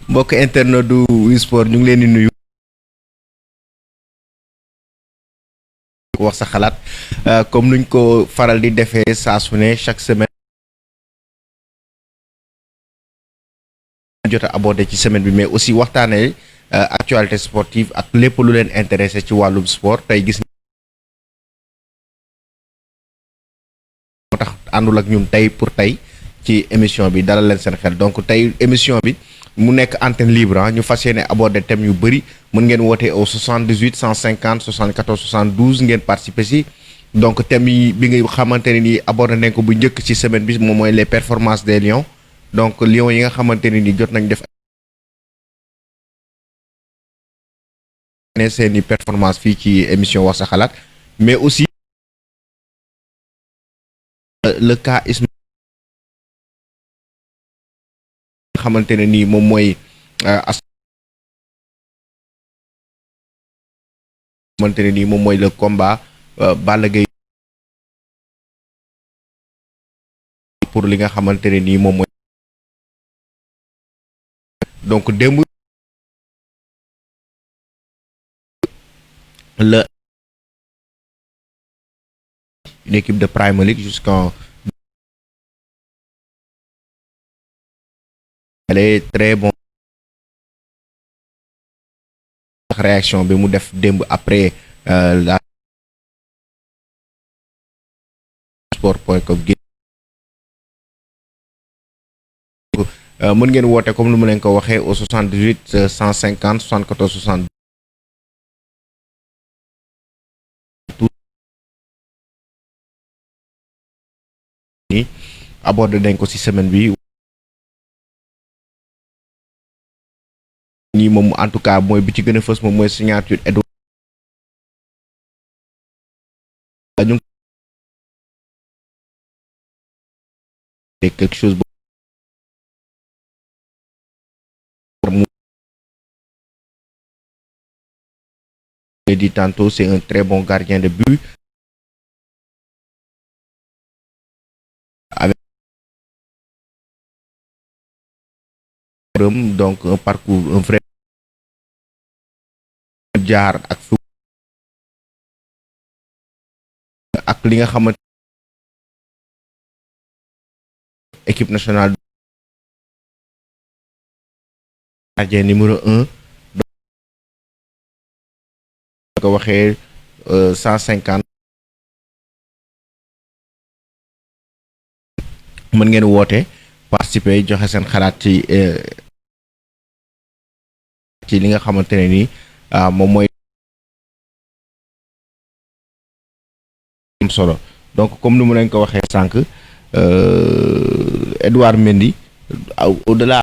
mbokk internet du Wii Sport ñu ngi leen di nuyu. wax sa xalaat comme nuñ ko faral di defee saa su ne chaque semaine. jot a abordé ci semaine bi mais aussi waxtaanee actualité sportive ak lépp lu leen intéressé ci wàllum sport tey gis moo tax àndul ak ñun tey pour tey ci émission bi dalal leen seen xel donc tey émission bi mu nekk antenne libre ñu fas yéene aborder thème yu bëri mën ngeen woote au 78 150 74 72 ngeen participer si donc thème yi bi nga xamante ne nii abordé nañ ko bu njëkk ci semaine bi moom mooy les performances des Lions donc Lions yi nga xamante ne nii jot nañ def ne seeni performance fii ci émission wax sa xalaat mais aussi le cas Ismaïla nga xamante ne nii moom mooy xamante ne nii moom mooy le combat Balla Gaye pour li nga xamante ne nii moom mooy donc démb la une équipe de Premier League jusqu'en elle est très bon réaction bi mu def démb après la sport.com mën ngeen woote comme lu ma leen ko waxee au 78 150 74 72 ni abordé dañ ko ci semaine bi ñi moom en tout cas mooy bi ci gën a fës moom mooy signature Edouard ñu quelque chose dit tantôt c'est un très bon gardien de but avec donc un parcours un vrai jaar ak fu ak li nga xamante équipe nationale gardien numéro 1 ko waxee 150 mën ngeen woote participer joxe seen xalaat ci li nga xamante ne ni moom mooy am solo donc comme ni mu leen ko waxee sànq Edouard Mendy au-delà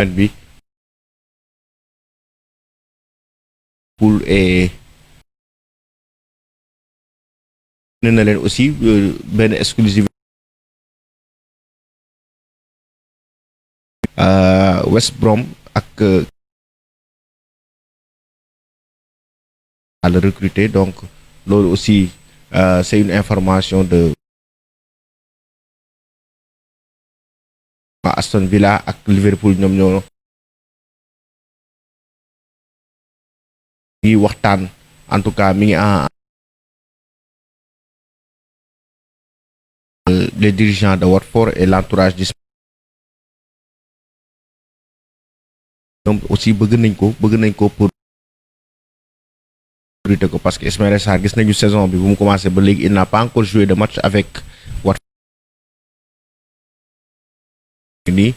bi poule et ne na leen aussi benn exclusivité West Brom ak à le recruter donc loolu aussi c'est une information de Aston Villa ak Liverpool ñoom ñoo ngi waxtaan en tout cas mi ngi en les dirigeants de Watford et l'entourage du ñoom aussi bëgg nañ ko pour recruter ko parce que Ismaïla Sarr gis nañu saison bi bu mu commencé ba léegi il n'a pas encore joué de match avec Watford nii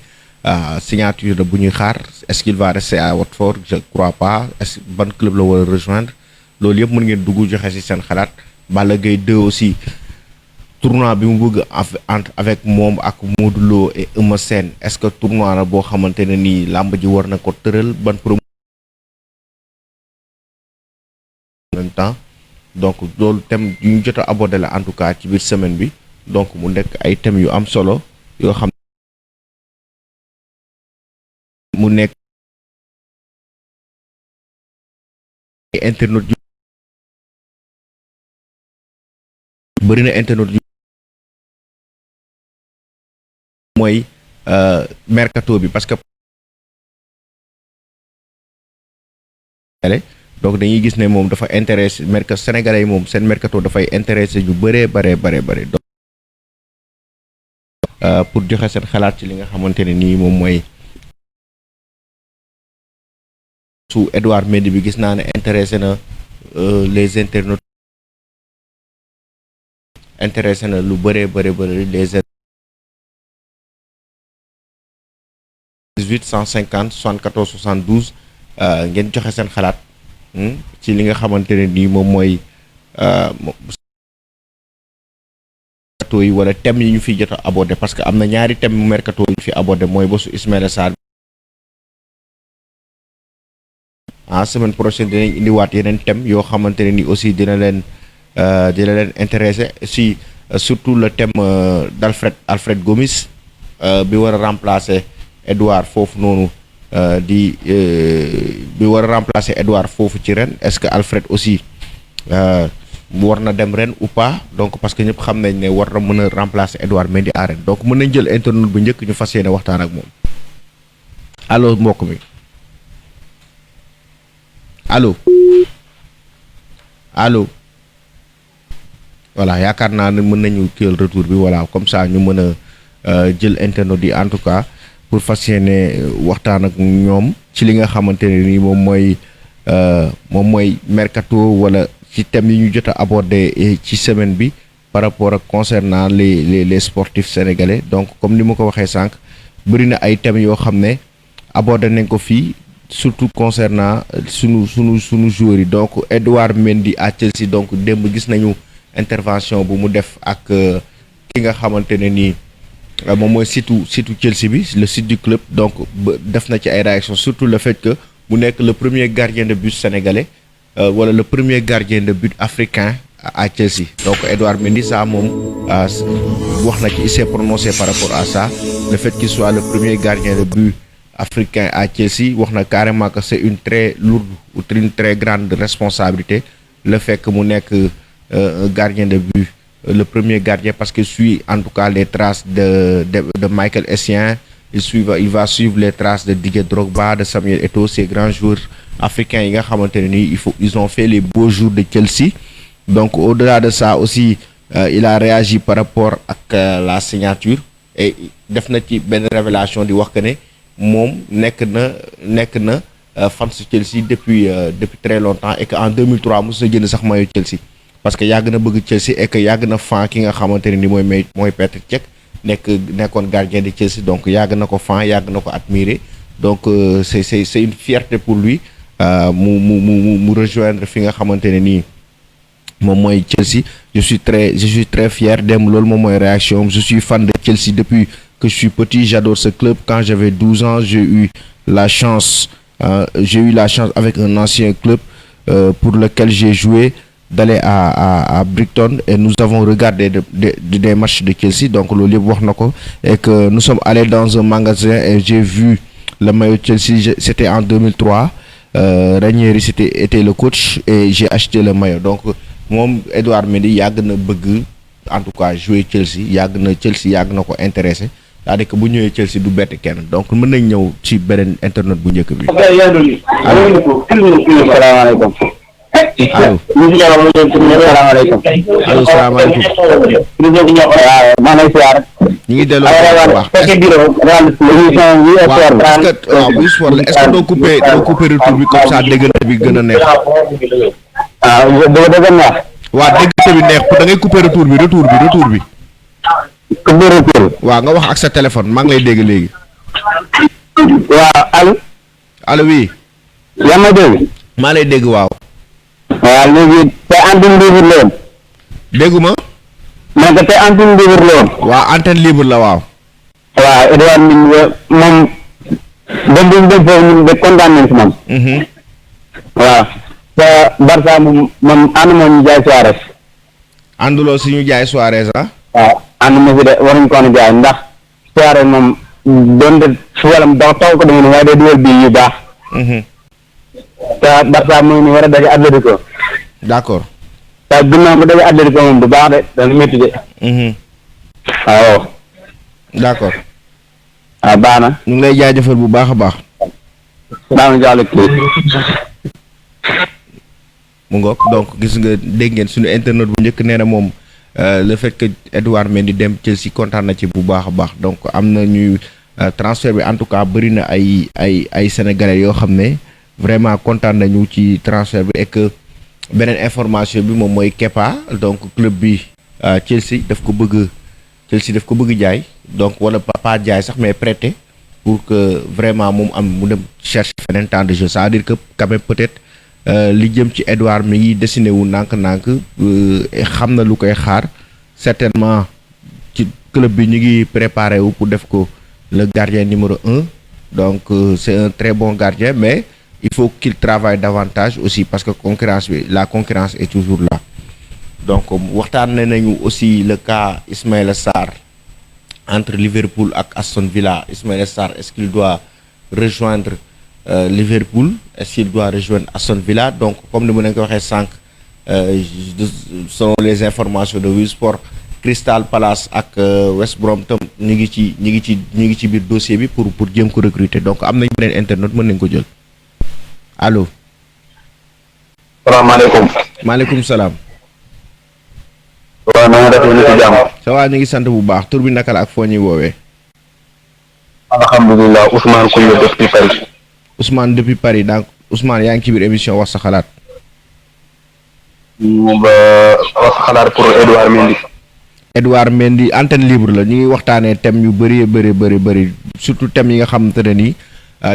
signature la bu ñuy xaar est-ce qu'il va rester à Watford je crois pas est-ce ban club la war a rejoindre loolu yëpp mën ngeen dugg joxe ci seen xalaat Balla Gaye 2 aussi tournoi bi mu bëgg avec moom ak Modou Lo et Eumeu Sène est-ce que tournoi la boo xamante ne nii làmb ji war na ko tëral ban promo en même temps donc loolu thème yu ñu jot a abordé la en tout cas ci biir semaine bi donc mu nekk ay thèmes yu am solo yoo xam mu nekk internet yu bëri na internet yu mooy mercato bi parce que donc dañuy gis ne moom dafa intéressé mercato sénégalais yi moom seen mercato dafay intéressé ñu bëree bare donc pour joxe seen xalaat ci li nga xamante ne nii moom mooy su Edouard Mendy bi gis naa ne intéressé na les internautes intéressé na lu bëree bëri les 18 150 74 72 ngeen joxe seen xalaat ci li nga xamante ne nii moom mooy mercato yi wala thèmes yi ñu fi jot a abordé parce que am na ñaari thèmes mercato yi ñu fi abordé mooy bosu Ismaïla Sarr semaine prochaine dinañ indiwaat yeneen thèmes yoo xamante ne ni aussi dina leen intéressé si surtout le thème d'Alfred Gomis bi war a remplacer Edouard foofu noonu bi war a remplacer Edouard foofu ci ren est-ce que Alfred aussi war na dem ren ou pas donc parce que ñëpp xam nañ ne war na mën a remplacer Edouard Mendy à ren donc mën nañ jël internet bu njëkk ñu fas yéene waxtaan ak moom allo mbokk mi allo voilà yaakaar naa ne mën nañu kiyal retour bi voilà comme ça ñu mën a jël internet yi en tout cas pour fas yéene waxtaan ak ñoom ci li nga xamante ne nii moom mooy mercato wala ci thèmes yi ñu jot a abordé ci semaine bi par rapport ak concernant les sportifs sénégalais donc comme ni ma ko waxee sànq bëri na ay thèmes yoo xam ne abordé nañ ko fii surtout concernant sunu joueurs yi donc Edouard Mendy à Chelsea donc démb gis nañu intervention bu mu def ak ki nga xamante ne nii moom mooy site Chelsea bi le site du club donc def na ci ay réactions surtout le fait que mu nekk le premier gardien de but sénégalais wala le premier gardien de but africain à Chelsea donc Edouard Mendy ça moom wax na ci il s'est prononcé par rapport à ça le fait qu'il soit le premier gardien de but africain à Chelsea wax na carrément que c'est une très lourde ou une très grande responsabilité le fait que mu nekk un gardien de but le premier gardien parce que suit en tout cas les traces de Michael Essien il va suivre les traces de Didier Drogba de Samuel Eto'o ces grands joueurs africains yi nga xamante ne nii ils ont fait les beaux jours de Chelsea donc au-delà de ça aussi il a réagi par rapport ak la signature et def na ci benn révélation di wax que ne moom nekk na fan su Chelsea depuis très longtemps et que en 2003 mos na jënd sax maillot Chelsea parce que yàgg na bëgg Chelsea et que yàgg na fan ki nga xamante ne ni mooy Petr Cech nekkoon gardien de Chelsea donc yàgg na ko fan yàgg na ko admirer donc c'est une fierté pour lui mu rejoindre fi nga xamante ne nii moom mooy Chelsea je suis très fier dem loolu moom mooy réaction je suis fan de Chelsea depuis que je suis petit j'adore ce club quand j'avais 12 ans j'ai eu la chance avec un ancien club pour lequel j'ai joué d'aller à Brighton et nous avons regardé des matchs de Chelsea donc loolu yëpp wax na ko et que nous sommes allés dans un magasin et j'ai vu le maillot Chelsea c'était en 2003 Ranieri était le coach et j'ai acheté le maillot donc moom Edouard Mendy yàgg na bëgg en tout cas jouer Chelsea yàgg na ko intéressé c'est-à-dire que bu ñëwee Chelsea du bett kenn donc mën nañ ñëw ci beneen internet bu njëkk bi allo salaamaaleykum maa ngi siyaar ñu ngi delloo bu baax waaw bu sport la est-ce que doo couper retour bi comme ça déggante bi gën a neex waaw déggante bi neex da ngay couper retour bi waaw nga wax ak sa téléphone maa ngi lay dégg léegi waaw allo oui yaa ma dégg maa lay dégg waaw léegi te antenne libre la woon dégguma man que te antenne libre la woon waaw antenne libre la waaw Edouard Mendy moom dem bi ñu dem foofu ñun de kontaan nañ si moom waaw te Barça moom ànd moo ñu jaay Suarez ànduloo si ñu jaay Suarez waaw ànd ma si de waruñ ko jaay ndax Suarez moom doonte fu walam daw taw ko da ngeen waaye day dugal bii yu baax te Barça mu ngi nii war a daje Atlético. d'accord. te ginnaaw bu daje Atlético moom bu baax de dana métti de. waaw. d'accord. waaw baax na. ñu ngi lay jaajëfal bu baax a baax. baax na jàll kii. mu ngoog donc gis nga dégg ngeen suñu internet bu njëkk nee na moom le fait que Edouard Mendy dem Chelsea kontaan na ci bu baax a baax donc am na ñuy transfert bi en tout cas bëri na ay sénégalais yoo xam ne vraiment kontaan nañu ci transfert bi et que beneen information bi moom mooy Kepa donc club bi Chelsea daf ko bëgg jaay donc wala pas jaay sax mais prêter pour que vraiment moom am mu dem chercher feneen temps de jeu c'est-à-dire que quand même peut-être li jëm ci Edouard mi ngi dessiné wu nànk-nànk xam na lu koy xaar certainement ci club bi ñu ngi préparé wu pour def ko le gardien numéro 1 donc c'est un très bon gardien mais il faut qu'il travaille davantage aussi parce que la concurrence est toujours là donc waxtaan nañu aussi le cas Ismaïla Sarr entre Liverpool ak Aston Villa. Ismaïla Sarr est-ce qu'il doit rejoindre Liverpool, est-ce qu'il doit rejoindre Aston Villa? Donc comme ni mu leen ko waxee sànq selon les informations de Wii Sport, Crystal Palace ak West Brom tam ñu ngi ci biir dossier bi pour jéem ko recruter donc am nañu beneen internet mën nañ ko jël allo. salaamaaleykum. maaleykum salaam. waaw na nga def ñu ci jàmm. ça va ñu ngi sant bu baax tur bi naka la ak foo ñuy woowee. alhamdulilah Ousmane Koungheul depuis Paris. Ousmane depuis Paris donc Ousmane yaa ngi ci biir émission wax sa xalaat. wax sa xalaat pour Edouard Mendy. Edouard Mendy antenne libre la ñu ngi waxtaanee thème yu bëri surtout thème yi nga xamante ne nii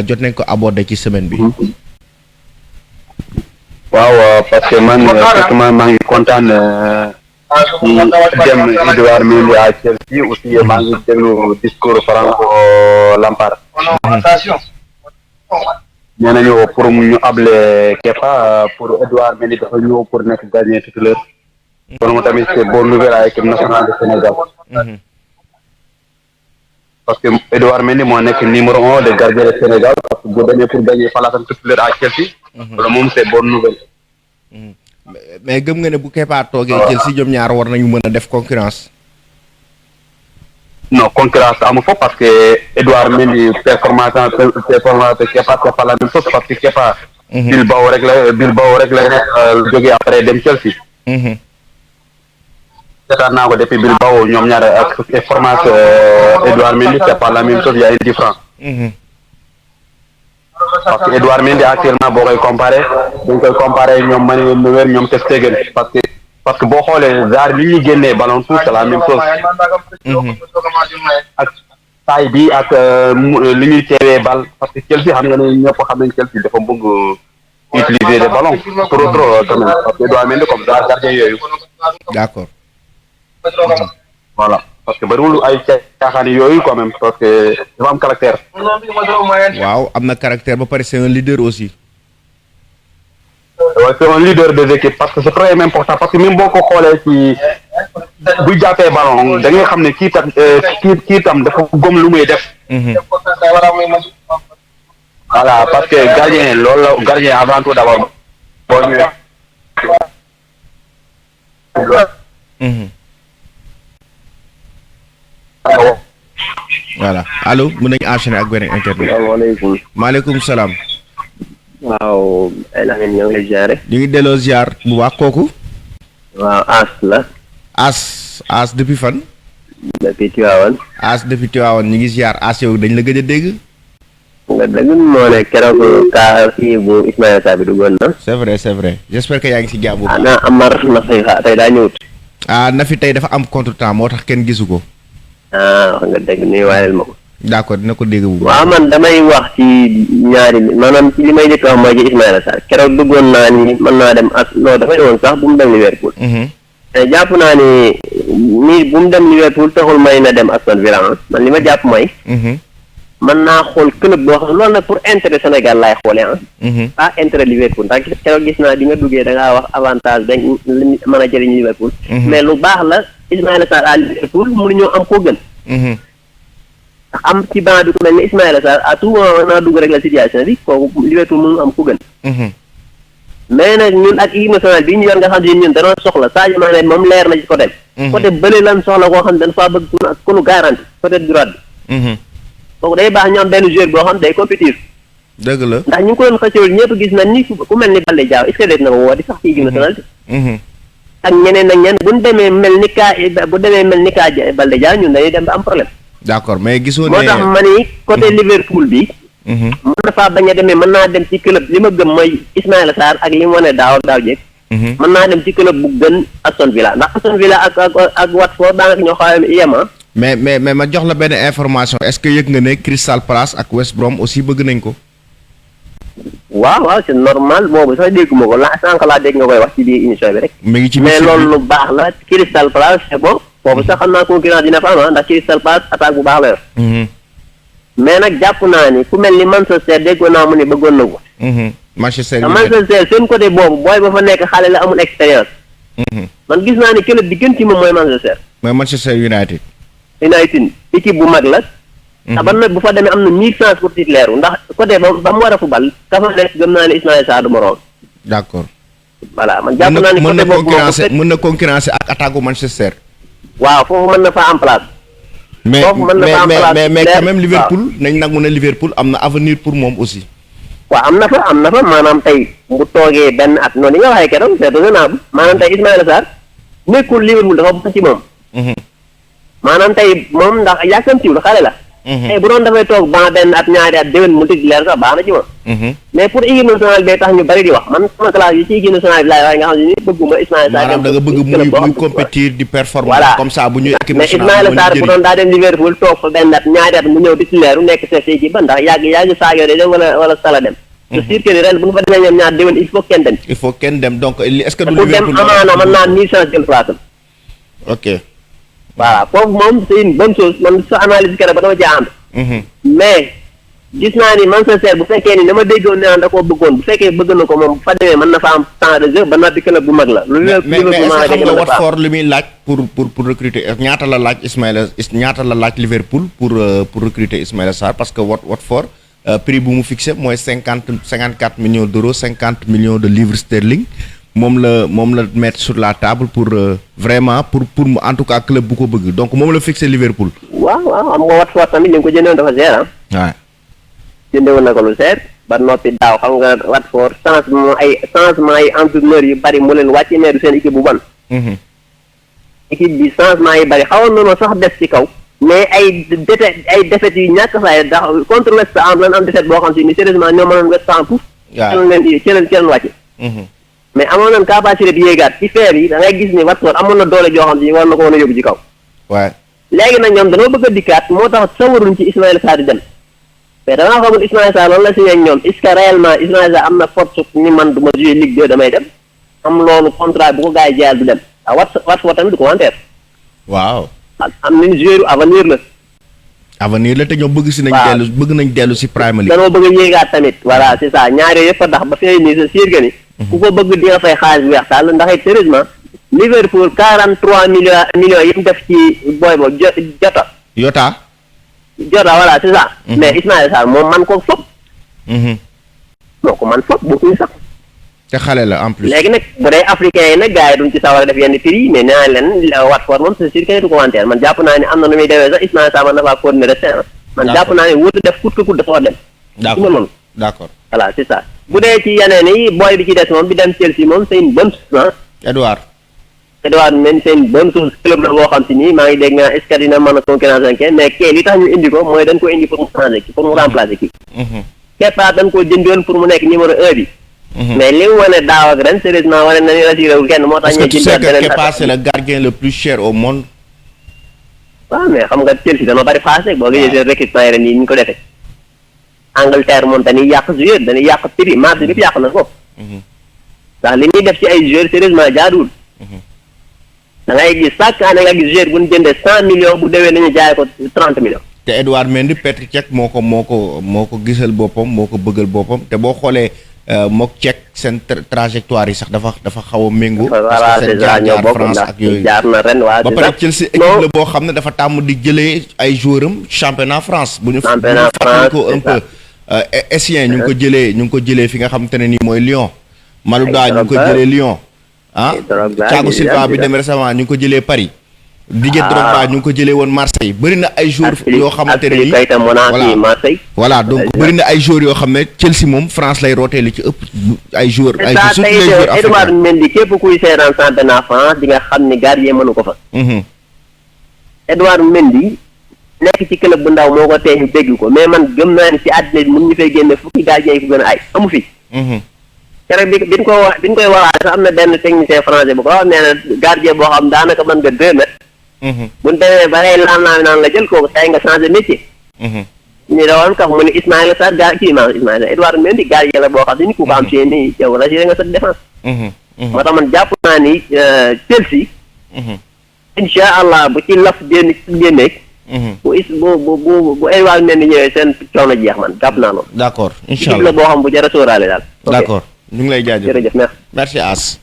jot nañ ko aborder ci semaine bi. waaw parce que man effectivement maa ngi kontaan ci dem Edouard Mendy à Chelsea aussi maa ngi déglu discours Franco Lampard. nee nañu pour ñu able Kepa pour Edouard Mendy dafa ñëw pour nekk gardien titulaire. kon moom tamit c'est bonne nouvelle à l'équipe nationale du Sénégal. parce que Edouard Mendy moo nekk numéro 1 des gardiens du Sénégal parce que bu demee pour gagner place am titulaire à Chelsea. loolu moom c'est bonne nouvelle. mais gëm nga ne bu Kepa toogee Chelsea ñoom ñaar war nañu mën a def concurrence. non concurrence amu fa parce que Edouard Mendy performance Kepa c'est pas la même chose parce que Kepa. Bilbao rek la jógee après dem Chelsea. seetaan naa ko depuis Bilbao ñoom ñaar ak formation Edouard Mendy c'est pas la même chose, il y a une différence. Parce que Edouard Mendy actuellement boo koy comparé ñoom Manuel Neuer ñoom Ter Stegen parce que boo xoolee genre li ñuy génnee ballon tout c'est la même chose. ak taille bi ak li ñuy teewee bal parce que Chelsea xam nga ne ñëpp xam nañ Chelsea dafa bëgg utiliser des ballons trop quand même parce que Edouard Mendy comme genre gardien yooyu. D'accord. Voilà parce que bariwul ay caaxaan yooyu quand même parce que dafa am caractère. waaw am na caractère ba pare c'est un leader aussi. Ouais, c'est un leader des équipes parce que c'est très important parce que même boo ko xoolee ci bu jàppee ballon da ngay xam ne kii tam dafa gom lu muy def. Voilà parce que gardien loolu la gardien avant tout d'abord boo ñëwee. voilà allo mën nañu enchaîner ak beneen internet. salaamaaleykum. maaleykum salaam. waaw El Hadj ñoo ngi lay ziare. ñu ngi delloo ziar bu baax kooku. waaw As la. As depuis fan. depuis Tivaouane. As depuis Tivaouane ñu ngi ziar As yow dañ la gëj a dégg. nga dëgg moo ne keroog kaa kii bu Ismaïla Sarr bi duggoon na. c'est vrai j'espère que yaa ngi si jàmm bu baax. ana Amar na say xaar tey daa ñëwut. na fi tey dafa am contretemps moo tax kenn gisu ko. wax nga dëgg nuyu waayal ma ko. d'accord dina ko dégg bu baax. waaw man damay wax ci ñaari maanaam ci li may njëkk wax mooy ci Ismaïla Sarr keroog duggoon naa ni mën naa dem non dafa ñëwoon sax bu mu dem Liverpool. te jàpp naa ni nii bu mu dem Liverpool taxul may na dem Aston Villa man li ma jàpp mooy. mën naa xool club boo xam loolu nag pour intérêt Sénégal laay xoolee pas intérêt Liverpool ndax keroog gis naa di nga duggee da ngaa wax avantage dañ mën a jëriñ Liverpool. mais lu baax la Ismaïla Sarr à Liverpool mënuñoo am koo gën. am ci banc bi ku mel ni Ismaïla Sarr à tout moment naa dugg rek la situation bi kooku Liverpool mënu am ku gën. mais nag ñun ak équipe nationale bi ñu yor nga xam ne ñun dañoo soxla Sadio Mané moom leer na ci côté bi. côté bële lan soxla koo xam ne dañ faa bëgg ku nu garanti côté droite bi. kooku day baax ñu am benn joueur boo xam day compétitif. dëgg la ndax ñu ngi ko doon xëccoo ñëpp gis nañ ni ku mel ni Baldé Diaw est-ce que def na ko woo di sax ci équipe nationale bi. ak ñeneen ak ñeneen bu ñu demee mel ni kaa Baldé Diaw ñun dañuy dem ba am problème. d'accord mais gisoo ne moo tax ma ni côté Liverpool bi. mën na faa bañ a demee mën naa dem ci club li ma gëm mooy Ismaïla Sarr ak li mu wane daaw jéeg. mën naa dem ci club bu gën Aston Villa ndax Aston Villa ak Watford daanaka ñoo xaw a yem. mais ma jox la benn information est-ce que yëg nga ne Crystal Palace ak West Brom aussi bëgg nañ ko. waaw c'est normal boobu sax dégguma ko sànq laa dégg nga koy wax ci biir émission bi rek. mi ngi ci mais loolu lu baax la Crystal Palace c'est bon boobu sax xam naa concurrence dina fa am ndax Crystal Palace attaque bu baax la yor. mais nag jàpp naa ni ku mel ni Manchester déggoon naa mu ne bëggoon na ko. Manchester seen côté boobu booy ba fa nekk xale la amul expérience. man gis naa ni club bi gën ci moom mooy Manchester. mooy Manchester United. équipe bu mag la. te ba nag bu fa demee am na 1000 chances pour titulaire ndax côté ba mu war a fubal ka fa nekk gëm naa ne Ismaïla Sarr du moroom. d'accord. voilà man jàpp naa ni côté boobu mën na concurrencer ak attaque Manchester. waaw foofu mën na fa am place. mais quand même Liverpool nañ nag mën a Liverpool am na avenir pour moom aussi. waaw am na fa maanaam tey bu toogee benn at noonu li nga waxee keroog c'est raisonnable maanaam tey Ismaïla Sarr nekkul Liverpool dafa bokk ci moom. maanaam tey moom ndax yàkkamtiwul xale la. tey bu doon dafay toog ba benn at ñaari at déwén mu titulaire sax baax na ci moom. mais pour équipe nationale bi tax ñu bari di wax man sama classe yi ci équipe nationale bi laay waaye nga xam ne ni bëgguma Ismaïla Sarr. maanaam da nga bëgg muy compétir di performer. comme ça bu ñu équipe nationale mais Ismaïla Sarr bu doon daa dem Liverpool toog fa benn at ñaari at mu ñëw titulaire u nekk chef équipe ba ndax yàgg Sadio day dem wala Salah dem. c'est sûr que ni ren bu ñu fa demee ñoom ñaar déwén il faut kenn dem. donc est-ce que du Liverpool dem amaana mën naa 1000 chances jël place am. ok. voilà foofu moom c'est une bonne chose man sa analyse keroog ba dama ci ànd. mais gis naa ni Manchester bu fekkee ni dama déggoon ne da koo bëggoon bu fekkee bëgg na ko moom bu fa demee mën na fa am temps de jeu ba noppi club bu mag la. mais est-ce que Watford li muy laaj pour recruter ñaata la laaj Liverpool pour recruter Ismaïla Sarr parce que Watford prix bu mu fixé mooy 54 millions d'euros 50 millions de livres sterling. moom la mettre sur la table pour vraiment pour en tout cas club bu ko bëgg donc moom la fixé Liverpool. waaw xam nga Watford tamit ni nga ko jëndewoon dafa seer ah. waaw. jëndewoon na ko lu seer ba noppi daaw xam nga Watford changement ay entraîneurs yu bari mu leen wàcce mais du seen équipe bu ban. équipe bi changement yi bari xawoon nañoo sax des ci kaw. mais ay défaites yu ñàkk saa ndax contre West Ham lan am défaite boo xam si ni sérieusement ñoo mënoon West Ham pour. waaw ci leen wàcce. mais amoon nañ capacité bi yéegaat ci feer yi da ngay gis ni Watford amoon na doole joo xam si war na ko woon a yóbbu ci kaw. waaw léegi nag ñoom dañoo bëgg a dikkaat moo tax sawaruñ ci Ismaïla Sarr di dem mais danaa xamul Ismaïla Sarr loolu la signé ak ñoom est-ce que réellement Ismaïla Sarr am na force ni man du ma jouer Ligue 2 damay dem am loolu contrat bu ko gars yi jaayal du dem Watford tamit du ko wanteer. waaw. am nañ joueur avenir la. avenir la te ñoom bëgg nañ dellu si Premier League. danoo bëgg a yéegaat tamit voilà c'est ça ñaari yëpp a tax ba fee nii sa siir ga ni ku ko bëgg di nga fay xaalis bu weex taal ndax it sérieusement Liverpool 43 millions yi mu def ci booy boobu Jota voilà c'est ça. mais Ismaïla Sarr moom man ko fop. moo ko man fop bu kuy sax. te xale la en plus. léegi nag bu dee africain yi nag gars yi duñ ci sawar a def yenn prix mais nee naa leen Watford moom c'est sûr que du ko wanteer man jàpp naa ne am na nu muy demee sax Ismaïla Sarr man na faa continuer de terrain. man jàpp naa ne wut def kut ko kut dafa war dem. d'accord voilà c'est ça. bu dee ci yeneen yi booy bi ci des moom bi dem Chelsea moom c'est une bonne chose. Edouard même c'est une bonne chose club la boo xam si nii maa ngi dégg naa est-ce que dina mën a concurrence ak kenn mais kii li tax ñu indi ko mooy dañ ko indi pour mu changer kii pour mu remplacer kii. Kepa dañ ko jëndoon pour mu nekk numéro 1 bi. mais li mu wane daaw ak ren sérieusement wane na ni rassuré wul kenn moo tax. ñu jënd beneen Kepa c'est le gardien le plus cher au monde. waaw mais xam nga Chelsea dama bari phase rek boo gisee seen recrutement ren yi ñu ko defee. Angleterre moom dañuy yàq joueur dañuy yàq prix marché bi yàq na ko. ndax li ñuy def ci ay joueurs sérieusement jaaduwul. da ngay gis chaque année nga gis joueur bu ñu jëndee 100 millions bu déwee nañu jaay ko 30 millions. te Edouard Mendy Petr Cech moo ko gisal boppam moo ko bëggal boppam te boo xoolee mook Tchèque seen trajectoire yi sax dafa xaw a méngoo. voilà parce que seen c'est ça ñoo jaar bokk France ndax ak yooyu. jaar na ren waa ba pare Chelsea équipe la boo xam ne dafa tàmm di jëlee ay joueurs am championnat France. bu ñu fàttali ko un peu. Essien ñu ngi ko jëlee fi nga xamante ne nii mooy Lyon. Malouda ñu ngi ko jëlee Lyon. Thiago Silva bi dem récemment ñu ngi ko jëlee Paris. Didier Drogba ñu ngi ko jëlee woon Marseille bëri na ay joueurs yoo xamante ne nii voilà donc bëri na ay joueurs yoo xam ne Chelsea moom France lay rootee li ci ëpp ay joueurs surtout les joueurs africains. Edouard Mendy képp kuy seetaan championnat France di nga xam ne gardien mënu ko fa. Edouard Mendy nekk ci club bu ndaw moo ko tee ñu dégg ko mais man gëm naa ne ci àddina bi mën ñu fay génne fukki gardien yi ko gën a ay amu fi. keroog bi ñu koy waxaale sax am na benn technicien français bu ko wax nee na gardien boo xam daanaka mën nga 2 mètres. bu ñu demee ba ay naan la jël kooku tey nga changé métier. ñu doon kax mu ne Ismaïla Sarr Edouard Mendy gardien la boo xam ne ni ku ko am si ni yow rassuré nga sa défense. moo tax man jàpp naa ni Chelsea. incha allah bu ci laf génneeg. bu Edouard Mendy ñëwee seen coono jeex man jàpp naa loolu. d'accord incha allah la boo xam bu jar a sóoraale daal. d'accord ñu ngi lay jaajëf jërëjëf merci As.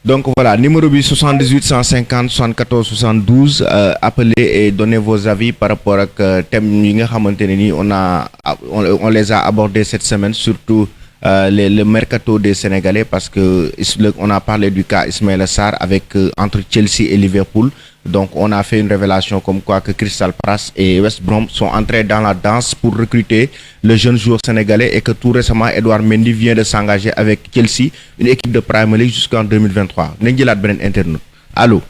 Donc voilà, numéro 78 150 74 72, appelez et donnez vos avis par rapport à thème yi nga xamantene ni on les a abordés cette semaine, surtout le mercato des Sénégalais, parce que on a parlé du cas Ismaïla Sarr avec entre Chelsea et Liverpool. Donc on a fait une révélation comme quoi que Crystal Palace et West Brom sont entrés dans la danse pour recruter le jeune joueur sénégalais, et que tout récemment Edouard Mendy vient de s'engager avec Chelsea, une équipe de Premier League, jusqu'en 2023. nañ jëlaat beneen internet allô.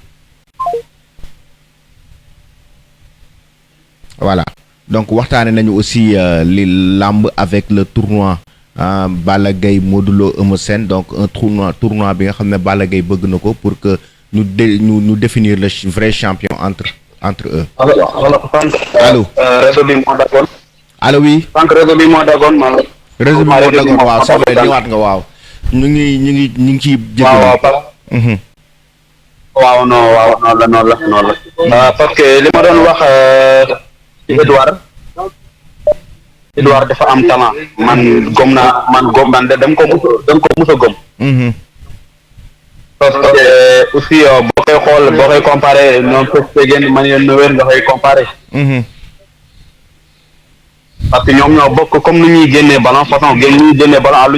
Voilà, donc waxtaane nañu aussi li lamb avec le tournoi Balla Gaye Modou Lo Eumeu Sène, donc un tournoi bi nga xam ne Balla Gaye bëgg na ko pour que nous définir le vrai champion entre eux. Allô. Réseau bi moo dagoon. Allô oui. Tant que réseau bi moo dagoon man. Réseau bi moo dagoon waaw c'est vrai ñëwaat nga waaw. ñu ngi ci waaw waaw noonu la. Parce que li ma doon wax ci Edouard dafa am talent. man gom naa dem ko mus a gom. Parce que aussi boo koy comparé ñoom Vertonghen Manuel Neuer nga koy comparé. Parce que ñoom ñoo bokk comme nu ñuy génnee ballon façon lu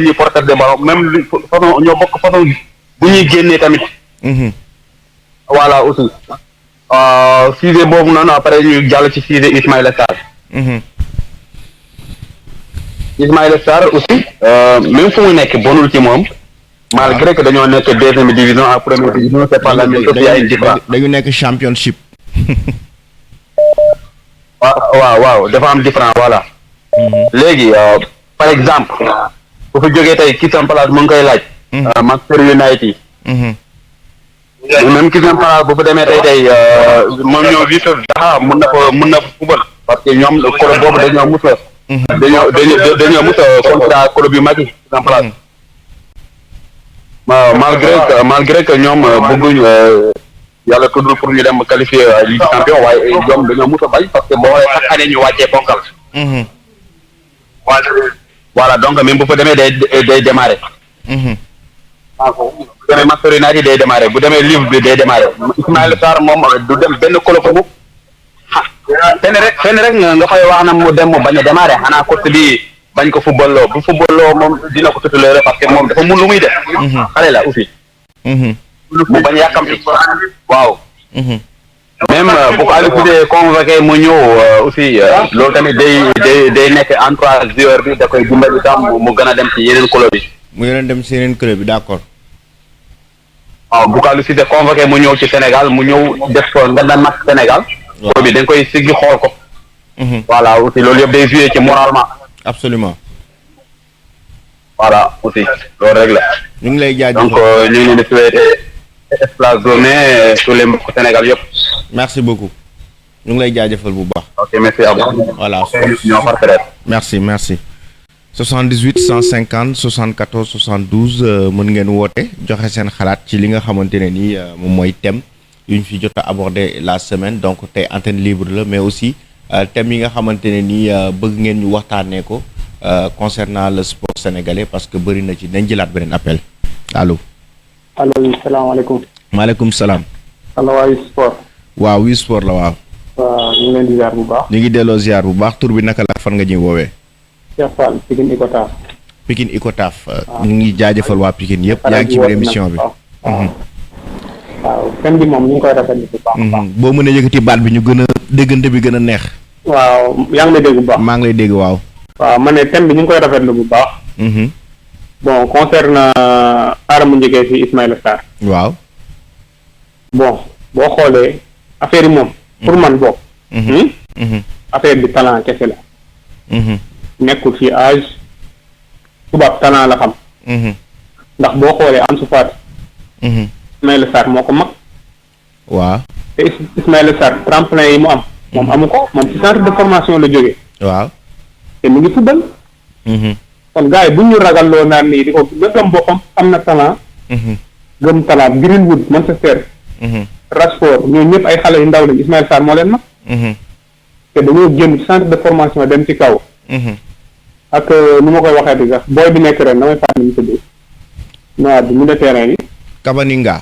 ñuy porter de ballon même façon ñoo bokk façon bu ñuy génnee tamit. Voilà aussi sujet boobu noonu après ñu jàll ci sujet Ismaïla Sarr. Ismaïla Sarr aussi même fu mu nekk bonul ci moom. Malgré que dañoo nekk deuxième division en première division, c'est pas la même chose, il y a une différence. dañu nekk championship. waaw dafa am différent voilà. léegi par exemple bu fi jógee tey Crystal Palace mu ngi koy laaj. Manchester United. même Crystal Palace bu fa demee tey moom ñoo vice mun na fa football, parce que ñoom club boobu dañoo mus a contrat club yu mag yi Crystal Palace. malgré que ñoom bëgguñ yàlla tuddul pour ñu dem qualifier Ligue des Champions, waaye ñoom dañoo mus a bañ parce que boo xoolee chaque année ñu wàccee ponkal. Voilà donc même bu fa demee day démarrer. bu demee Manchester United day démarrer, bu demee Liverpool day démarrer. Ismaïla Sarr moom du dem benn club bu fenn rek nga koy wax na mu dem mu bañ a démarrer, xanaa côté bi bañ ko footballoo bu footballoo moom dina ko titulaire parce que moom dafa mun lu muy def. xale la aussi. mu bañ a yàkkamti waaw. même bu ko Aliou Cissé convoqué mu ñëw aussi loolu tamit day nekk entourage joueur bi da koy dimbali tam mu gën a dem ci yeneen club bi. mu yeneen dem ci yeneen club bi d'accord. waaw bu ko Aliou Cissé convoqué mu ñëw ci Sénégal mu ñëw def ko nga daan match Sénégal. waaw bi dañ koy siggi xool ko. voilà aussi loolu yëpp day joué ci moralement. Absolument. Voilà aussi loolu rek la. ñu ngi lay jaajëfal donc ñu ngi leen di souhaiter espoir journée tous les mbokk Sénégal yëpp. Merci beaucoup. ñu ngi lay jaajëfal bu baax. Ok merci à vous. Voilà. ñoo far peut-être. Merci 78 150 74 72 mën ngeen woote joxe seen xalaat ci li nga xamante ne nii moom mooy thème yu ñu fi jot a aborder la semaine, donc tey antenne libre la, mais aussi thème yi nga xamante ne nii bëgg ngeen ñu waxtaanee ko concernant le sport sénégalais parce que bëri na ci nañ jëlaat beneen appel allo. allo salaamaaleykum. maaleykum salaam. allo waa sport. waaw Wii Sport la waaw. waaw ñu ngi leen di ziar bu baax. ñu ngi delloo ziar bu baax tur bi naka la fan nga ñuy woowee. Cheikh Fall Pikine Icotaf. Pikine Icotaf. ñu ngi jaajëfal waa Pikine yëpp. yaa ngi ci biir émission bi. waaw thème bi moom ñu ngi koy rafetlu bu baax. boo mënee yëkkati baat bi ñu gën a déggante bi gën a neex. waaw yaa ngi lay dégg bu baax. maa ngi lay dégg waaw. waaw ma ne thème bi ñu ngi koy rafetlu bu baax. bon concerne aaramu njëkkee si Ismaïla Sarr. waaw. bon boo xoolee affaire yi moom. pour man bokk. affaire bi talent kese la. nekkul ci âge. tubaab talent la xam. ndax boo xoolee Ansu Fati. Ismaïla Sarr moo ko mag. waaw. te Ismaïla Sarr tremplin yi mu am. moom amu ko moom ci centre de formation la jógee. waaw. te mu ngi football. kon gars yi bu ñu ragalloo naan nii di ko gëm boppam am na talent. gëm talent Greenwood Manchester. Rashford ñooñu ñëpp ay xale yu ndaw lañ Ismaïla Sarr moo leen mag. te dañoo génn ci centre de formation dem ci kaw. ak nu ma koy waxee di sax booy bi nekk ren damay fàttali ñu tudd. noa bi mu de terrain bi. Kamavinga.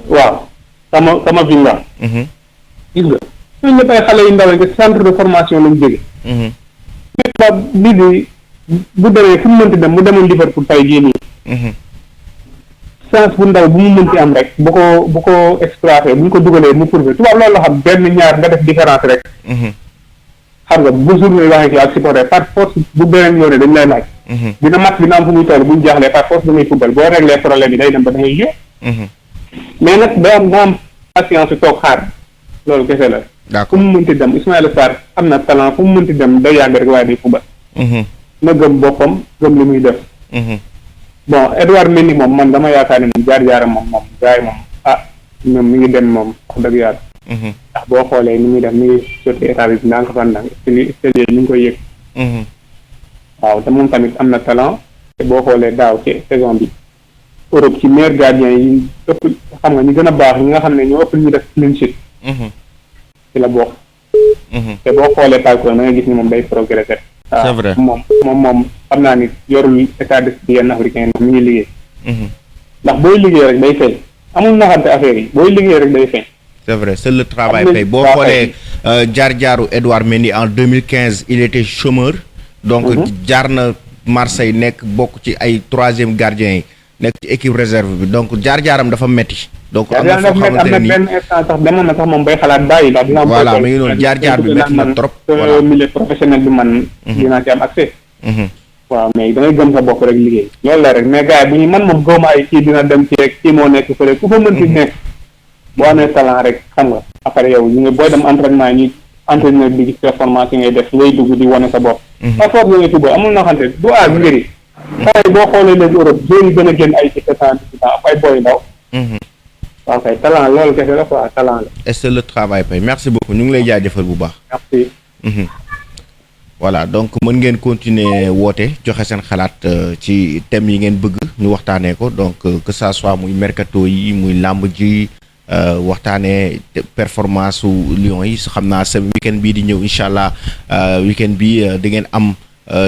waaw Kamavinga. gis nga ñooñu ñëpp ay xale yu ndaw lañ te centre de formation lañ jóge. mais ba lii di bu demee fu mu mënti dem mu demoon Liverpool tey jii nii. chance bu ndaw bu mu mënti am rek bu ko exploité bu ñu ko dugalee mu prouvé tubaab loolu la xam benn ñaar nga def différence rek. xam nga bu journée waxee ci ak supporter par force bu beneen yoone dañ lay laaj. dina mat dina am fu muy toll bu ñu jaaxlee par force da ngay football boo réglé problème yi day dem ba da ngay jouer. mais nag da am patience toog xaar loolu kese la. d'accord fu mu mënti dem Ismaïla Sarr am na talent fu mu mënti dem day yàgg rek waaye day football. na gëm boppam gëm li muy def. bon Edouard Mendy moom man dama yaakaar ne moom jaar-jaaram moom gars yi moom ñoom mi ngi dem moom wax dëgg yàlla. ndax boo xoolee ni muy def mi ngi jotee état bi ndànk fan ndànk extérieur ñu ngi koy yëg. waaw te moom tamit am na talent te boo xoolee daaw ci saison bi Europe ci meilleur gardien yi ëpp xam nga ñu gën a baax ñi nga xam ne ñoo ëpp ñu def clean sheet. ci la bokk. te boo xoolee parcours da nga gis ni moom day progresser. c'est vrai moom xam naa ni yorul état d'esprit yenn africain ndax mi ngi liggéey. ndax booy liggéey rek day feeñ amul naxante affaire yi booy liggéey rek day feeñ. c'est vrai c'est le travail paye boo xoolee jaar-jaaru Edouard Mendy en 2015 il était chômeur. donc jaar na Marseille nekk bokk ci ay 3e gardien yi nekk ci équipe réserve bi donc jaar-jaaram dafa metti donc am na foo xamante ne nii benn instant sax demoon na sax moom bay xalaat bàyyi ndax dina am. voilà mi ngi noonu jaar-jaar bi metti na trop. voilà milieu professionnel bi man. dinaa ci am accès. waaw mais da ngay gëm sa bopp rek liggéey. loolu la rek mais gars yi bu ñu man moom gëwma ay kii dina dem ci rek kii moo nekk fële ku fa mënti nekk. boo amee talent rek xam nga après yow ñu ngi booy dem entraînement ñi entraîneur bi ci formation ngay def ngay dugg di wane sa bopp. par force da ngay tudd amul na xamante du aar ngëri. saa yi boo xoolee léegi Europe joueurs yi gën a génn ay 17 ans 18 ans ay boy ndaw. waaw kay talent loolu kese la quoi talent la. et c'est le travail paye merci beaucoup ñu ngi lay jaajëfal bu baax. merci. voilà donc mën ngeen continuer woote joxe seen xalaat ci thèmes yi ngeen bëgg ñu waxtaanee ko donc que ça soit muy mercato yi muy làmb ji waxtaanee performance su Lions yi xam naa sa weekend bii di ñëw incha allah weekend bi di ngeen am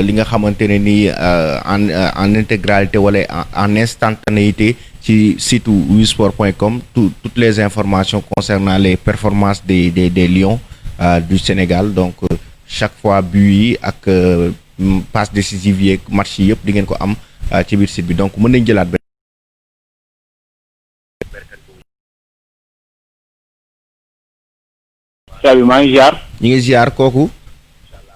li nga xamante ne ni en intégralité wala en instantanéité ci site wisport.com toutes les informations concernant les performances des Lions du Sénégal donc chaque fois but yi ak passe décisive yi ak match yi yëpp di ngeen ko am ci biir site bi donc mën nañ jëlaat benn. bi maa ngi ziar. ñu ngi ziar kooku.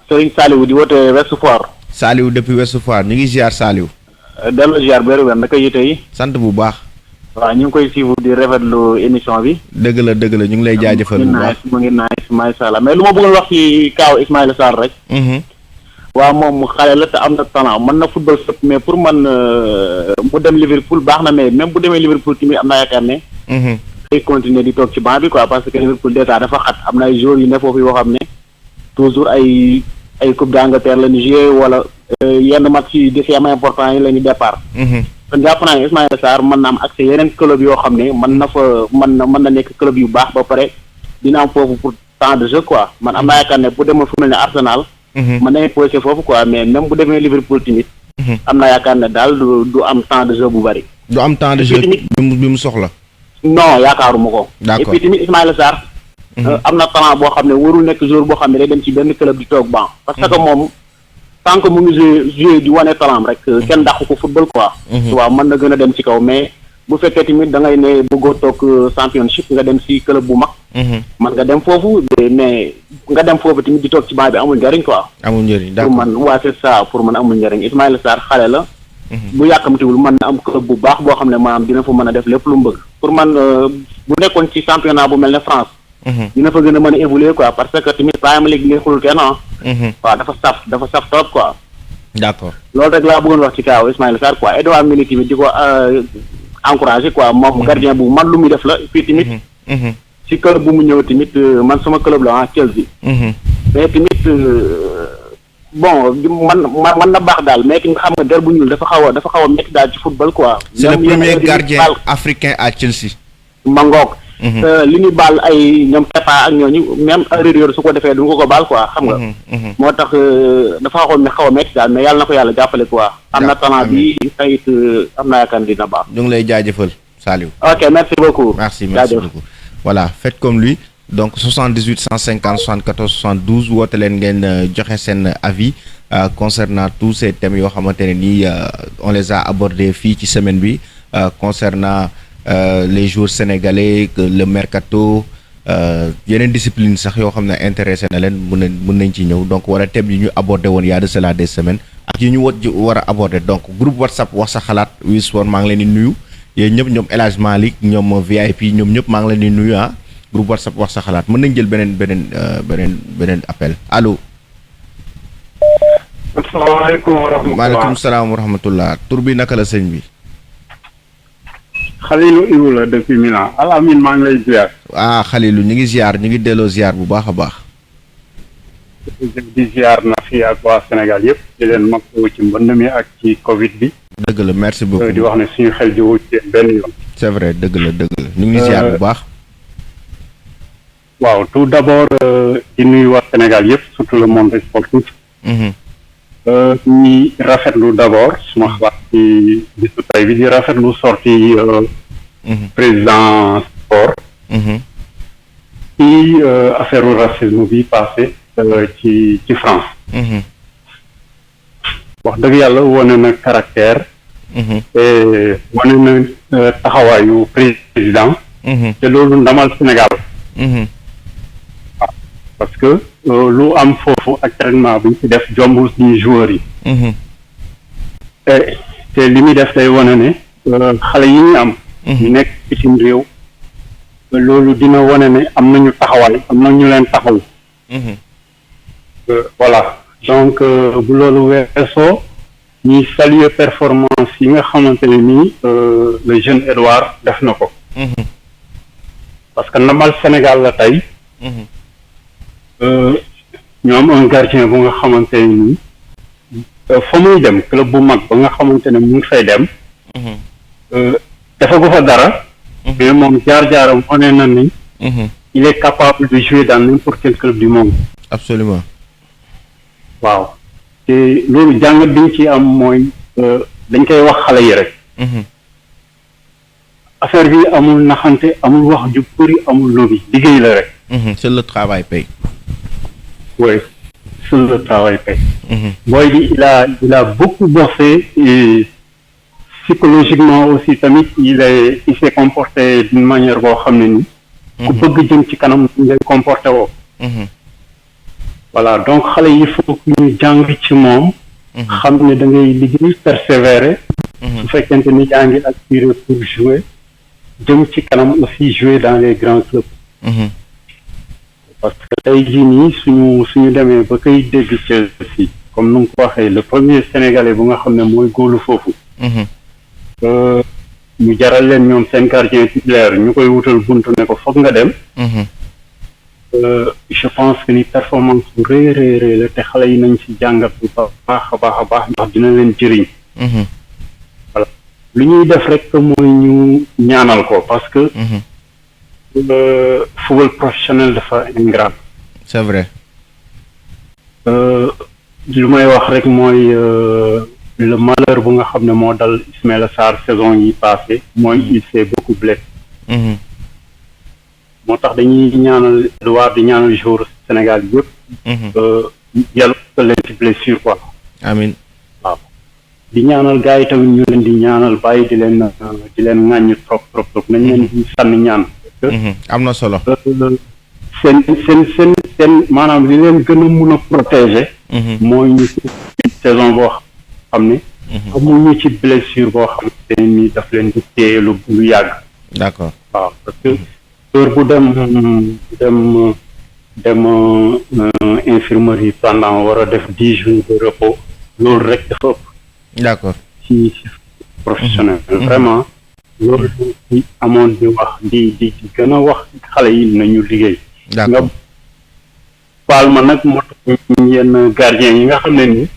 Serigne Saliou di woote Ouest Foire. Saliou depuis Ouest Foire ñu ngi ziar Saliou. delloo ziar bu wér naka yite yi. sant bu baax. waaw ñu ngi koy suivre di rafetlu émission bi. dëgg la ñu ngi lay jaajëfal bu baax mu ngi nice macha allah mais lu ma bëggoon wax ci kaaw Ismaïla Sarr rek. waaw moom xale la te am na talent mën na football fépp mais pour man mu dem Liverpool baax na mais même bu demee Liverpool tamit am naa yaakaar ne. day continuer di toog ci banc bi quoi parce que Liverpool déjà dafa xat am na ay joueurs yu ne foofu yoo xam ne toujours ay coupe d'Angleterre la ñu joué wala yenn match yi di am important yi la ñu départ. kon jàpp naa ne Ismaïla Sarr mën na am accès yeneen club yoo xam ne mën na nekk club yu baax ba pare dina am foofu pour temps de jeu quoi man am naa yaakaar ne bu demoon fu mel ne Arsenal mën nañu posé foofu quoi mais même bu demee Liverpool tamit am na yaakaar ne daal du am temps de jeu bu bari. du am temps de jeu bi mu soxla. non yaakaaruma ko. d'accord et puis tamit Ismaïla Sarr. am na talent boo xam ne warul nekk joueur boo xam ne day dem ci benn club di toog banc. parce que moom tant que mu ngi joué di wane talent rek kenn dàqu ko football quoi. waaw mën na gën a dem ci kaw mais bu fekkee tamit da ngay ne bëggoo toog championship nga dem ci club bu mag. man nga dem foofu mais nga dem foofu tamit di toog ci banc bi amul njëriñ quoi. amul njëriñ d'accord pour man waa c'est ça pour man amul njëriñ Ismaïla Sarr xale la. bu yàkkamtiwul mën na am club bu baax boo xam ne maanaam dina fa mën a def lépp lu mu bëgg. pour man bu nekkoon ci championnat bu mel ne France. dina fa gën a mën a évoluer quoi parce que tamit Premier League ngay xulul kenn waaw dafa saf trop quoi. d'accord loolu rek laa bëggoon wax ci kaw Ismaïla Sarr quoi Edouard Mendy tamit di ko encourager quoi moom gardien bu man lu muy def la fii tamit. ci club bu mu ñëw tamit man sama club la Chelsea. mais tamit bon man na baax daal mais ki nga xam nga der bu ñuul dafa xaw a métti daal ci football quoi. c'est le premier gardien africain à Chelsea. Mangook. li ñu baal ay ñoom Kepa ak ñooñu même erreur su ko defee du ko baal quoi xam nga. moo tax dafa xaw a métti daal mais yàlla na ko yàlla jàppale quoi. am na talent bi tayit am na yaakaar dina baax. ñu ngi lay jaajëfal Saliou. ok merci beaucoup. merci beaucoup. voilà faites comme lui donc 78 150 74 72 woote leen ngeen joxe seen avis concernant tous ces thèmes yoo xamante ne nii on les a abordés fii ci semaine bi concernant les joueurs sénégalais le mercato yeneen discipline sax yoo xam ne intéressé na leen mën nañ ci ñëw donc wala thèmes yi ñu abordé woon y a de cela des semaines ak yi ñu war a abordé donc groupe WhatsApp wax sa xalaat Wii Sport maa ngi leen di nuyu yéen ñëpp ñoom El Hadj Malick ñoom VIP ñoom ñëpp maa ngi leen di nuyu groupe WhatsApp wax sa xalaat mën nañ jël beneen appel allo. asalaamaaleykum wa rahmatulah maaleykum salaam wa rahmatulah tur bi naka la sëñ bi. Khalilou Ibou la depuis Milan Alamine maa ngi lay ziar. Khalilou ñu ngi ziar ñu ngi delloo ziar bu baax a baax. di ziar na fi ak waa Sénégal yëpp di leen makku ci mbënd mi ak ci Covid bi. dëgg la merci beaucoup di wax ne suñu xel ji wu ci benn yoon. c'est vrai dëgg la ñu ngi ziar bu baax. waaw tout d'abord di nuyu waa Sénégal yëpp surtout le monde sportif. ñi rafetlu d'abord suma xalaat ci bisu tey bi di rafetlu sorti président sport. ci affaire racisme bi passé ci France. wax dëgg yàlla wane na caractère. et wane na taxawaayu président. te loolu ndamal Sénégal. parce que lu am foofu ak traitement bu ñu ci def jombul suñu joueurs yi. te li muy def day wane ne xale yi ñu am. ñu nekk bitim réew. loolu dina wane ne am nañu taxawaay am na ñu leen taxaw. voilà donc bu loolu weesoo ñuy saluer performance yi nga xamante ne nii le jeune Edouard def na ko. parce que ndamal Sénégal la tey. ñu am un gardien bu nga xamante ne nii fa muy dem club bu mag ba nga xamante ne mu ngi fay dem. dafa ko fa dara. mais moom jaar-jaaram wane na ni. il est capable de jouer dans n'importe quel club du monde. absolument. waaw te loolu jàngat bi ñu ci am mooy dañ koy wax xale yi rek. affaire bi amul naxante amul wax ju bëri amul lobby liggéey la rek. c'est le travail paye. oui c'est le travail paye. booy bi il a beaucoup bossé et psychologiquement aussi tamit il s'est comporté d'une manière boo xam ne ni. ku bëgg jëm ci kanam ngay comporté woo. voilà donc xale yi faut que ñu jàng ci moom. xam ne da ngay liggéey persévérer. su fekkente ni yaa ngi aspirer pour jouer jëm ci kanam aussi jouer dans les grands clubs. parce que tey jii nii suñu demee ba koy dégg Chelsea comme nu nga ko waxee le premier sénégalais bu nga xam ne mooy góolu foofu. ñu jaral leen ñoom seen gardien titulaire ñu koy wutal buntu ne ko foog nga dem. je pense que ni performance bu rëy la te xale yi nañ ci jàngat bu baax a baax ndax dina leen jëriñ. voilà lu ñuy def rek mooy ñu ñaanal ko parce que. football professionnel dafa ingrat. c'est vrai. lu may wax rek mooy le malheur bu nga xam ne moo dal Ismaïla Sarr saison yi passé mooy il s'est beaucoup blessé. moo tax dañuy ñaanal Edouard di ñaanal joueur Sénégal yëpp. yàlla ko leen ci blessure quoi. amiin. waaw di ñaanal gars yi tamit ñu leen di ñaanal bàyyi di leen ŋàññ trop nañ leen di sànni ñaan. am na solo. seen maanaam li leen gën a mun a protéger. mooy ñu ci saison boo xam ne. amuñu ci blessure boo xam ne ni daf leen di téye lu yàgg. d'accord waaw parce que heure bu dem infirmerie pendant war a def 10 jours de repos loolu rek dafa ëpp. d'accord ci professionnel. vraiment loolu ci amoon di wax di gën a wax xale yi nañu liggéey. d'accord nga baal ma nag moo tax yenn gardien yi nga xam ne nii.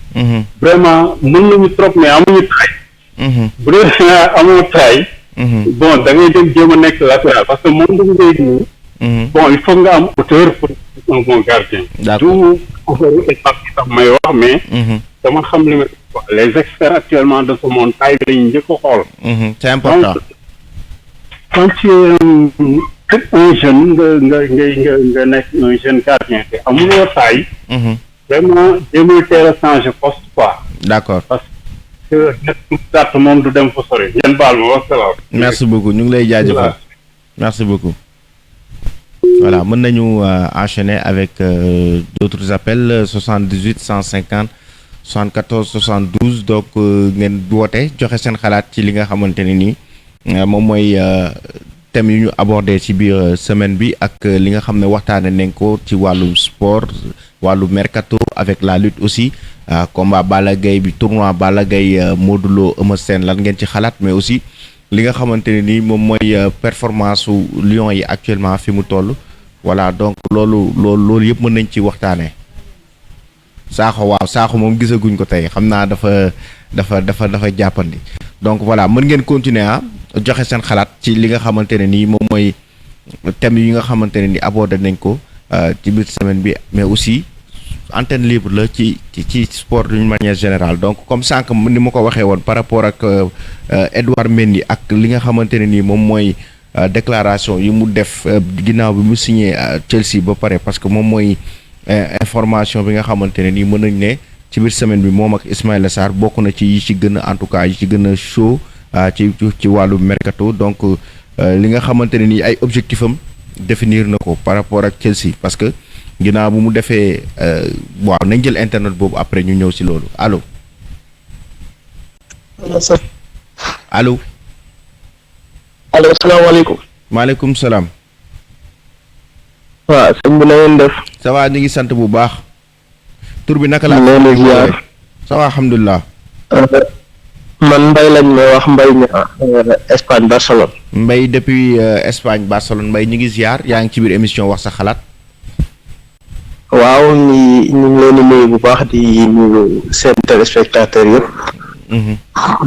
vraiment mën nañu trop mais amuñu taay. bu dee amoo taay. bon da ngay dem jéem a nekk latéral parce que moom du ngay nii. bon il faut nga am hauteur pour un bon gardien. d'accord tout étape yi tax may wax mais. dama xam li ma wax les experts actuellement de ce monde taille bi dañuy njëkk a xool. c'est important. quand tu es un jeune nga nekk un jeune gardien te amuloo taille. vraiment jéemul teel a changer poste quoi. d'accord. parce que nekk gàtt moom du dem fa sori. yéen baal ma wasalaam. merci beaucoup ñu ngi lay jaajëfal. merci beaucoup. voilà mën nañu enchaîner avec d'autres appels 78 150 74 72 donc ngeen woote joxe seen xalaat ci li nga xamante ne nii moom mooy thème yu ñu abordé ci biir semaine bi ak li nga xam ne waxtaane nañ ko ci wàllu sport wàllu mercato avec la lutte aussi combat Balla Gaye bi tournoi Balla Gaye Modou Lo Eumeu Sène lan ngeen ci xalaat mais aussi li nga xamante ne nii moom mooy performance su Lions yi actuellement fi mu toll voilà donc loolu yëpp mën nañ ci waxtaanee Sakho moom gisaguñ ko tey xam naa dafa jàppandi donc voilà mën ngeen continuer joxe seen xalaat ci li nga xamante ne nii moom mooy thème yi nga xamante ne ni abordé nañ ko ci biir semaine bi mais aussi antenne libre la ci sport d'une manière générale donc comme sànq ni ma ko waxee woon par rapport ak Edouard Mendy ak li nga xamante ne nii moom mooy déclaration yi mu def ginnaaw bi mu signé Chelsea ba pare parce que moom mooy information bi nga xamante ne nii mën nañ ne ci biir semaine bi moom ak Ismaïla Sarr bokk na ci yi ci gën a en tout cas yi ci gën a chaud ci wàllu mercato donc li nga xamante ne nii ay objectif am définir na ko par rapport ak Chelsea parce que ginnaaw bu mu defee waaw nañ jël internet boobu après ñu ñëw si loolu allo. allo. allo salaamaaleykum. maaleykum salaam. waaw sëñ bi na ngeen def. ça va ñu ngi sant bu baax. tur bi naka la. ñu ziar. ça va alhamdulilah. man Mbaye lañ may wax Mbaye Espagne Barcelone. Mbaye depuis Espagne Barcelone Mbaye ñu ngi ziar yaa ngi ci biir émission wax sa xalaat. waaw ñu ngi leen di nuyu bu baax di nuyu seen téléspectateurs yëpp.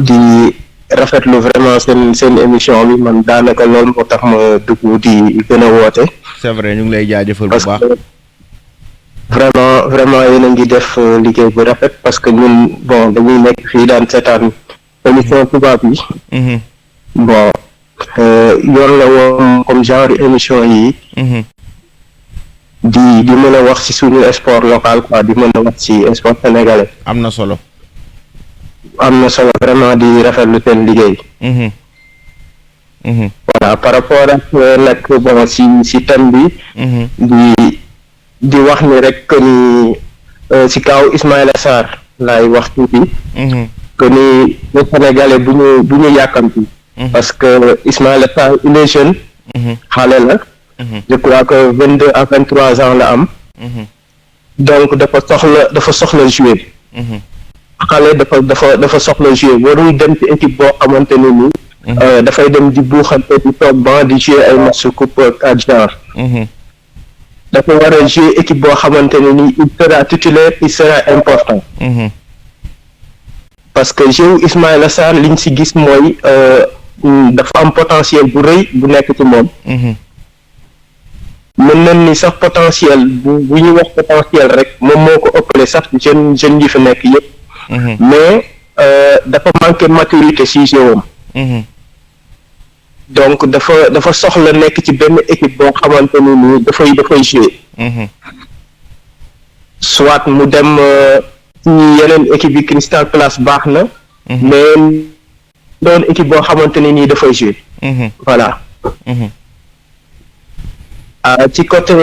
di rafetlu vraiment seen émission bi man daanaka loolu moo tax ma dugg di gën a woote. c'est vrai ñu ngi lay jaajëfal bu baax. vraiment yéen a ngi def liggéey bu rafet parce que ñun bon dañuy nekk fii daan seetaan émission tubaab yi. bon yoon la woon comme genre émission yi. di mën a wax ci suñu sport local quoi di mën a wax ci sport sénégalais. am na solo vraiment di rafetlu seen liggéey. voilà par rapport ak nag bon ci thème bi. di wax ni rek que ni ci kaw Ismaïla Sarr laay wax tuuti. que ni le sénégalais bu ñu yàkkamti. parce que Ismaïla Sarr il est jeune. xale la. je crois que 22 à 23 ans la am. donc dafa soxla jouer. xale dafa soxla jouer warul dem ci équipe boo xamante ne nii. dafay dem di buuxante di toog ban di jouer ay match coupe ak genre. dafa war a jouer équipe boo xamante ne nii il sera titulaire il sera important. parce que jeu Ismaïla Sarr liñ ci gis mooy dafa am potentiel bu rëy bu nekk ci moom. mën nañ ni sax potentiel bu ñu wax potentiel rek moom moo ko ëppale sax jeunes yi fi nekk yëpp. mais dafa manqué maturité si jeu am. donc dafa soxla nekk ci benn équipe boo xamante ni nii dafay jouer. soit mu dem ci yeneen équipe yi Crystal Palace baax na. mais doon équipe boo xamante ni nii dafay jouer. voilà. ci côté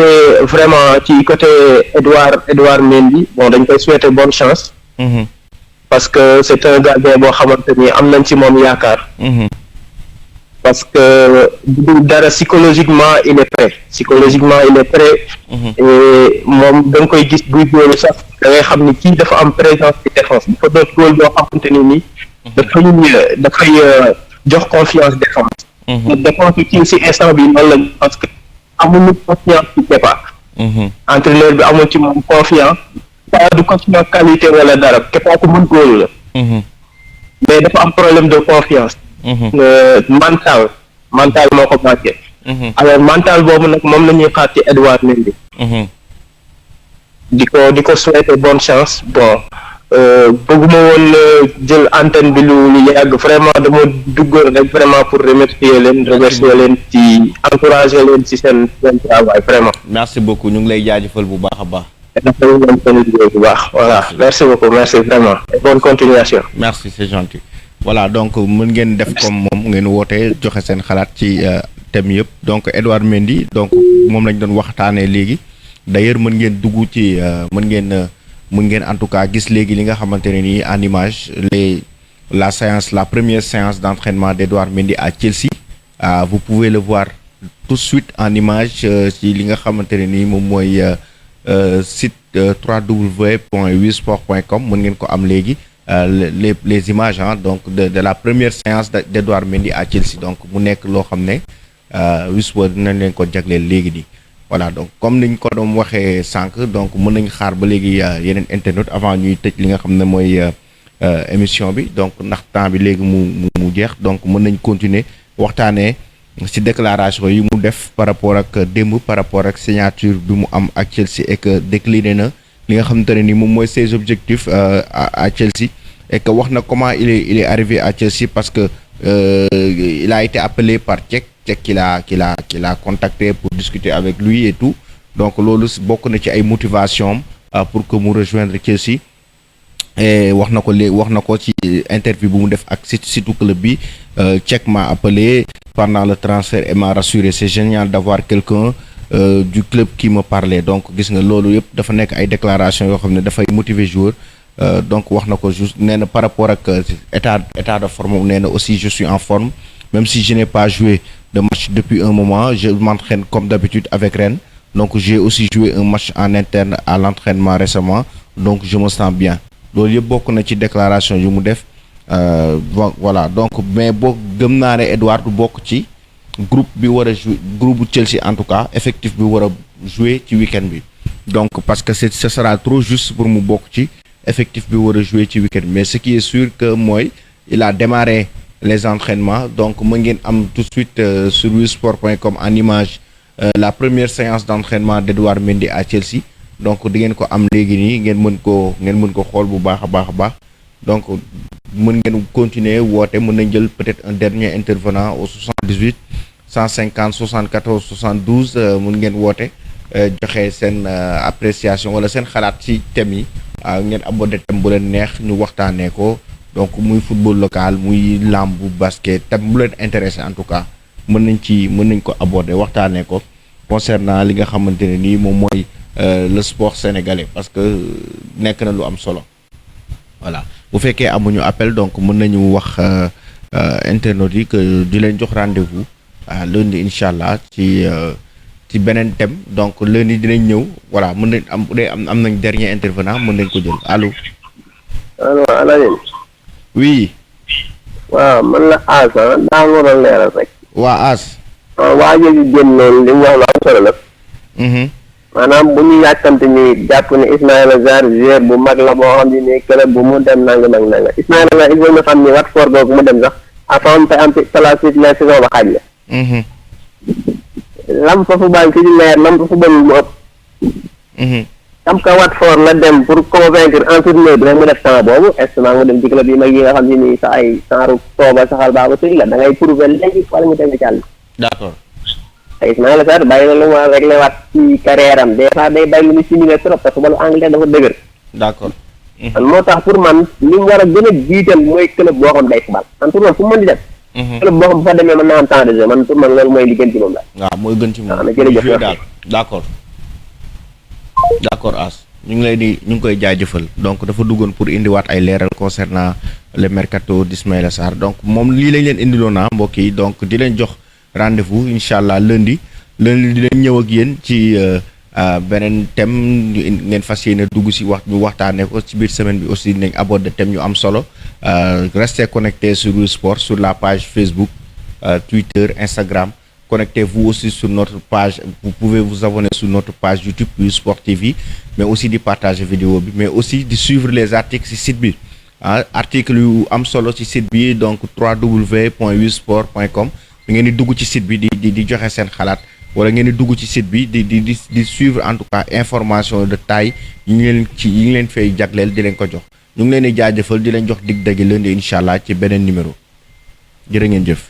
vraiment ci côté Edouard Mendy bon dañ koy souhaiter bonne chance. parce que c'est un gardien boo xamante ni am nañ ci moom yaakaar. parce que bu dara psychologiquement il est prêt et moom da nga koy gis buy góolu sax da ngay xam ni kii dafa am présence ci défense dafa doon góol boo xamante ni nii dafay jox confiance défense. défense ci si instant bi noonu lañ parce que amuñu confiance ci Kepa. entraîneur bi amul ci moom confiance pas du confiance qualité wala dara Kepa ko mën góolu la. mais dafa am problème de confiance. mental moo ko manqué. alors mental boobu nag moom la ñuy xaar ci Edouard Mendy. di ko souhaiter bonne chance bon bëgguma woon jël antenne bi lu yàgg vraiment dama duggoon rek vraiment pour remercier leen ci encourager leen ci seen travail vraiment. merci beaucoup ñu ngi lay jaajëfal bu baax a baax. dafa woon seen liggéey bu baax voilà merci beaucoup merci vraiment et bonne continuation. merci c'est gentil. voilà donc mën ngeen def comme moom ngeen woote joxe seen xalaat ci thème yëpp donc Edouard Mendy donc moom lañ doon waxtaanee léegi d'ailleurs mën ngeen dugg ci mën ngeen en tout cas gis léegi li nga xamante ne nii en image la première séance d'entraînement d'Edouard Mendy à Chelsea. Vous pouvez le voir tout de suite en image ci li nga xamante ne nii moom mooy site www.wisport.com mën ngeen ko am léegi. Les images donc de la première séance d'Edouard Mendy à Chelsea donc mu nekk loo xam ne Wisport dinañ leen ko jagleel léegi nii voilà donc comme niñ ko doon waxee sànq donc mën nañ xaar ba léegi yeneen internet avant ñuy tëj li nga xam ne mooy émission bi donc ndax temps bi léegi mu jeex donc mën nañ continuer waxtaanee ci déclaration yi mu def par rapport ak démb par rapport ak signature bi mu am ak Chelsea et que décliné na li nga xamante ne ni moom mooy ses objectifs à Chelsea et que wax na comment il est arrivé à Chelsea parce que il a été appelé par Cech qui l'a contacté pour discuter avec lui et tout donc loolu bokk na ci ay motivation pour que mu rejoindre Chelsea et wax na ko ci interview bu mu def ak surtout club bi Cech m'a appelé pendant le transfert et m'a rassuré c'est génial d'avoir quelqu'un du club qui me parlait donc gis nga loolu yëpp dafa nekk ay déclaration yoo xam ne dafay motiver joueur donc wax na ko juste nee na par rapport ak état de forme nee na aussi je suis en forme même si je n'ai pas joué de match depuis un moment je m'entraîne comme d'habitude avec Rennes donc j'ai aussi joué un match en interne à l'entraînement récemment donc je me sens bien loolu yëpp bokk na ci déclaration yu mu def voilà donc mais boo gëm naa ne Edouard du bokk ci groupe bi war a jouer groupe bu Chelsea en tout cas effectif bi war a jouer ci week-end bi donc parce que ce sera trop juste pour mu bokk ci effectif bi war a jouer ci week-end mais ce qui est sûr que mooy il a démarré les entraînements donc mën ngeen am tout de suite sur wisport.com en image la première séance d'entraînement d'Edouard Mendy à Chelsea donc di ngeen ko am léegi nii ngeen mën ko xool bu baax a baax donc mën ngeen continuer woote mën nañ jël peut-être un dernier intervenant au 78 150 74 72 mën ngeen woote joxe seen appréciation wala seen xalaat ci thème yi ngeen aborder thème bu leen neex ñu waxtaanee ko donc muy football local muy lamb basket thème bu leen intéressé en tout cas mën nañ ko aborder waxtaanee ko concernant li nga xamante ne nii moom mooy le sport sénégalais parce que nekk na lu am solo voilà bu fekkee amuñu appel donc mën nañu wax internautes yi que di leen jox rendez-vous lundi incha allah ci beneen thème donc lundi dinañ ñëw voilà mën nañ am bu dee am nañ dernier intervenant mën nañ ko jël allo. allo Aladine. oui. waaw man la As daa waroon leeral rek. waa As. waa jooju génn noonu li mu wax lu am solo la. maanaam bu ñu yàkkamte ni jàpp ne Ismaïla Sarr joueur bu mag la boo xam ne club bu mu dem nanga Ismaïla Sarr il faut ñu xam ni Watford googu mu dem sax avant mu fay am place la saison ba xaaj la. lam fa football titulaire lam fa football mu ëpp. xam ka Watford la dem pour convaincre entraîneur bi rek mu def temps boobu instant mu dem ci club yi mag yi nga xam si ni sa ay saaru tooba saxal baaba sëy la da ngay prouver léegi wala mu teg càll. d'accord. te Ismaïla Sarr bàyyi na lu ma réglé waat ci carrière am des fois day bàyyi lu mu similé trop parce que balu Angleterre dafa dëgër. d'accord. man moo tax pour man li mu war a gën a jiital mooy club boo xam day fubal man pour man fu mu mën di def. club boo xam bu fa demee mën naa am temps de jeu man pour man loolu mooy li gën ci moom la. waaw mooy gën ci moom. waaw jërëjëf daal d'accord. d'accord As ñu ngi koy jaajëfal donc dafa duggoon pour indiwaat ay leeral concernant le mercato d'Ismaïla Sarr donc moom lii lañ leen indiloon naa mbokk yi donc di leen jox rendez-vous incha allah lundi di leen ñëw ak yéen ci beneen thème ngeen fas yéene dugg si ñu waxtaanee ko ci biir semaine bi aussi dinañ aborder thème yu am solo restez connectés sur Wii Sport sur la page Facebook Twitter Instagram. Connectez-vous aussi sur notre page, vous pouvez vous abonner sur notre page YouTube Wii Sport TV, mais aussi de partager vidéo, mais aussi de suivre les articles sur site bi. Article yu am solo ci site bi donc www.wisport.com ngeen di dugg ci site bi di joxe seen xalaat wala ngeen di dugg ci site bi di suivre en tout cas information de taille yi ngi leen fay jagleel di leen ko jox. Ñu ngi leen di jaajëfal di leen jox dig daje lundi incha allah ci beneen numéro jërë ngeen jëf.